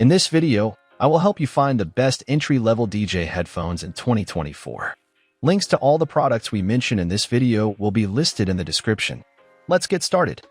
In this video, I will help you find the best entry-level DJ headphones in 2024. Links to all the products we mention in this video will be listed in the description. Let's get started.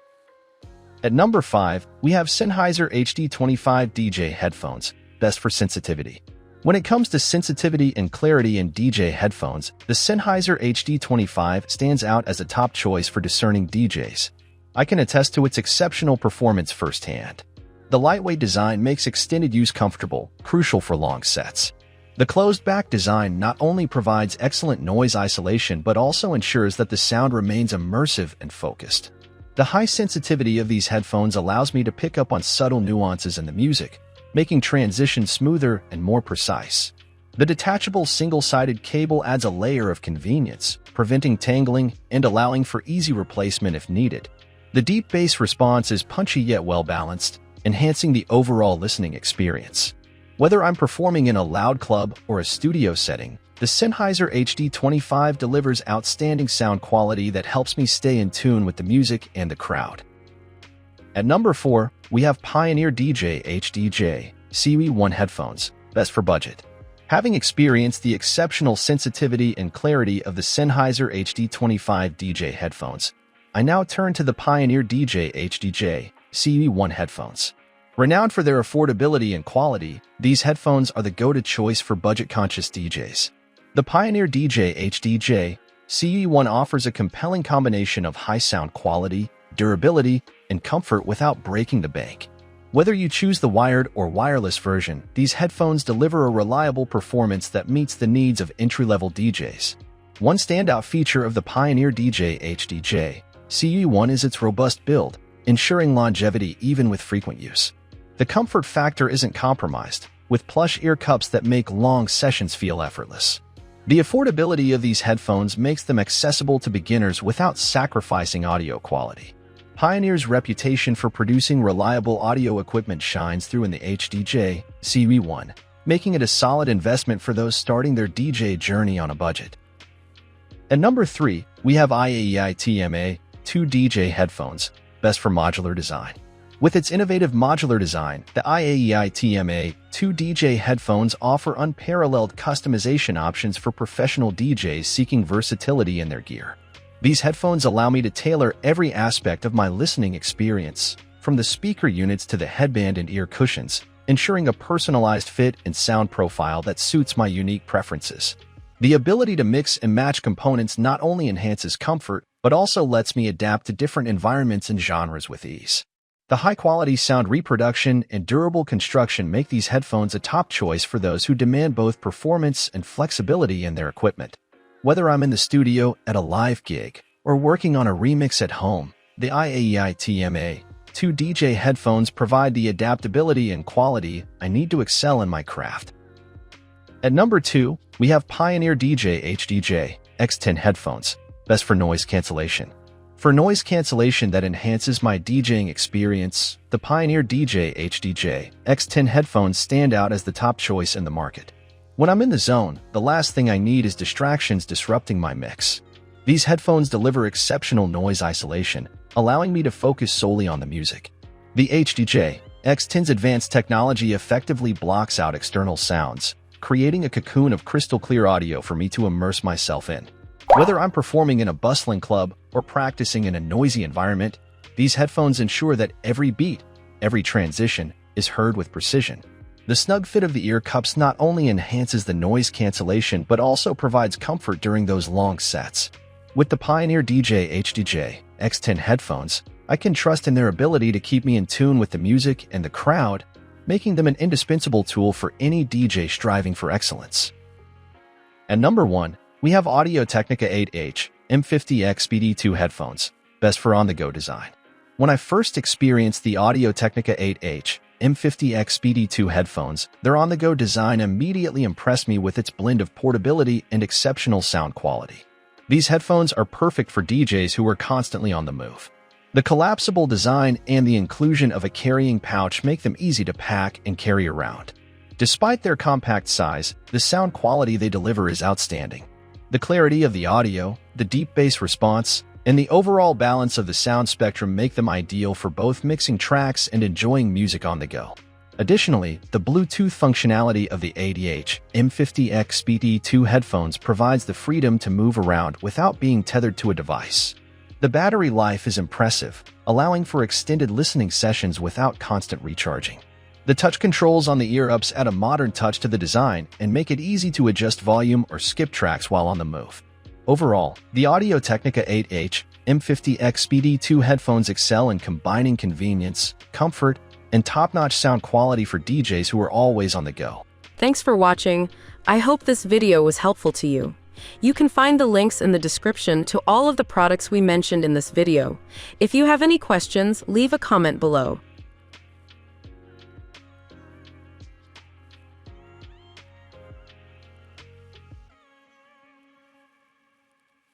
At number 5, we have Sennheiser HD25 DJ headphones, best for sensitivity. When it comes to sensitivity and clarity in DJ headphones, the Sennheiser HD25 stands out as a top choice for discerning DJs. I can attest to its exceptional performance firsthand. The lightweight design makes extended use comfortable, crucial for long sets. The closed-back design not only provides excellent noise isolation but also ensures that the sound remains immersive and focused. The high sensitivity of these headphones allows me to pick up on subtle nuances in the music, making transitions smoother and more precise. The detachable single-sided cable adds a layer of convenience, preventing tangling and allowing for easy replacement if needed. The deep bass response is punchy yet well-balanced, enhancing the overall listening experience. Whether I'm performing in a loud club or a studio setting, the Sennheiser HD25 delivers outstanding sound quality that helps me stay in tune with the music and the crowd. At number 4, we have Pioneer DJ HDJ CE1 headphones, best for budget. Having experienced the exceptional sensitivity and clarity of the Sennheiser HD25 DJ headphones, I now turn to the Pioneer DJ HDJ CE1 headphones. Renowned for their affordability and quality, these headphones are the go-to choice for budget-conscious DJs. The Pioneer DJ HDJ CE1 offers a compelling combination of high sound quality, durability, and comfort without breaking the bank. Whether you choose the wired or wireless version, these headphones deliver a reliable performance that meets the needs of entry-level DJs. One standout feature of the Pioneer DJ HDJ CE1 is its robust build, ensuring longevity even with frequent use. The comfort factor isn't compromised, with plush ear cups that make long sessions feel effortless. The affordability of these headphones makes them accessible to beginners without sacrificing audio quality. Pioneer's reputation for producing reliable audio equipment shines through in the HDJ CE1, making it a solid investment for those starting their DJ journey on a budget. At number 3, we have IAEI-TMA 2 DJ headphones, best for modular design. With its innovative modular design, the IAEI-TMA 2 DJ headphones offer unparalleled customization options for professional DJs seeking versatility in their gear. These headphones allow me to tailor every aspect of my listening experience, from the speaker units to the headband and ear cushions, ensuring a personalized fit and sound profile that suits my unique preferences. The ability to mix and match components not only enhances comfort, but also lets me adapt to different environments and genres with ease. The high-quality sound reproduction and durable construction make these headphones a top choice for those who demand both performance and flexibility in their equipment. Whether I'm in the studio, at a live gig, or working on a remix at home, the IAEI-TMA 2 DJ headphones provide the adaptability and quality I need to excel in my craft. At number 2, we have Pioneer DJ HDJ X10 headphones, best for noise cancellation. For noise cancellation that enhances my DJing experience, the Pioneer DJ HDJ X10 headphones stand out as the top choice in the market. When I'm in the zone, the last thing I need is distractions disrupting my mix. These headphones deliver exceptional noise isolation, allowing me to focus solely on the music. The HDJ X10's advanced technology effectively blocks out external sounds, creating a cocoon of crystal-clear audio for me to immerse myself in. Whether I'm performing in a bustling club or practicing in a noisy environment, these headphones ensure that every beat, every transition, is heard with precision. The snug fit of the ear cups not only enhances the noise cancellation but also provides comfort during those long sets. With the Pioneer DJ HDJ X10 headphones, I can trust in their ability to keep me in tune with the music and the crowd, making them an indispensable tool for any DJ striving for excellence. At number 1, we have Audio-Technica 8H M50X BD2 headphones, best for on-the-go design. When I first experienced the Audio-Technica 8H M50X BD2 headphones, their on-the-go design immediately impressed me with its blend of portability and exceptional sound quality. These headphones are perfect for DJs who are constantly on the move. The collapsible design and the inclusion of a carrying pouch make them easy to pack and carry around. Despite their compact size, the sound quality they deliver is outstanding. The clarity of the audio, the deep bass response, and the overall balance of the sound spectrum make them ideal for both mixing tracks and enjoying music on the go. Additionally, the Bluetooth functionality of the HDX10 headphones provides the freedom to move around without being tethered to a device. The battery life is impressive, allowing for extended listening sessions without constant recharging. The touch controls on the ear-ups add a modern touch to the design and make it easy to adjust volume or skip tracks while on the move. Overall, the Audio-Technica HDX10 headphones excel in combining convenience, comfort, and top-notch sound quality for DJs who are always on the go. Thanks for watching. I hope this video was helpful to you. You can find the links in the description to all of the products we mentioned in this video. If you have any questions, leave a comment below.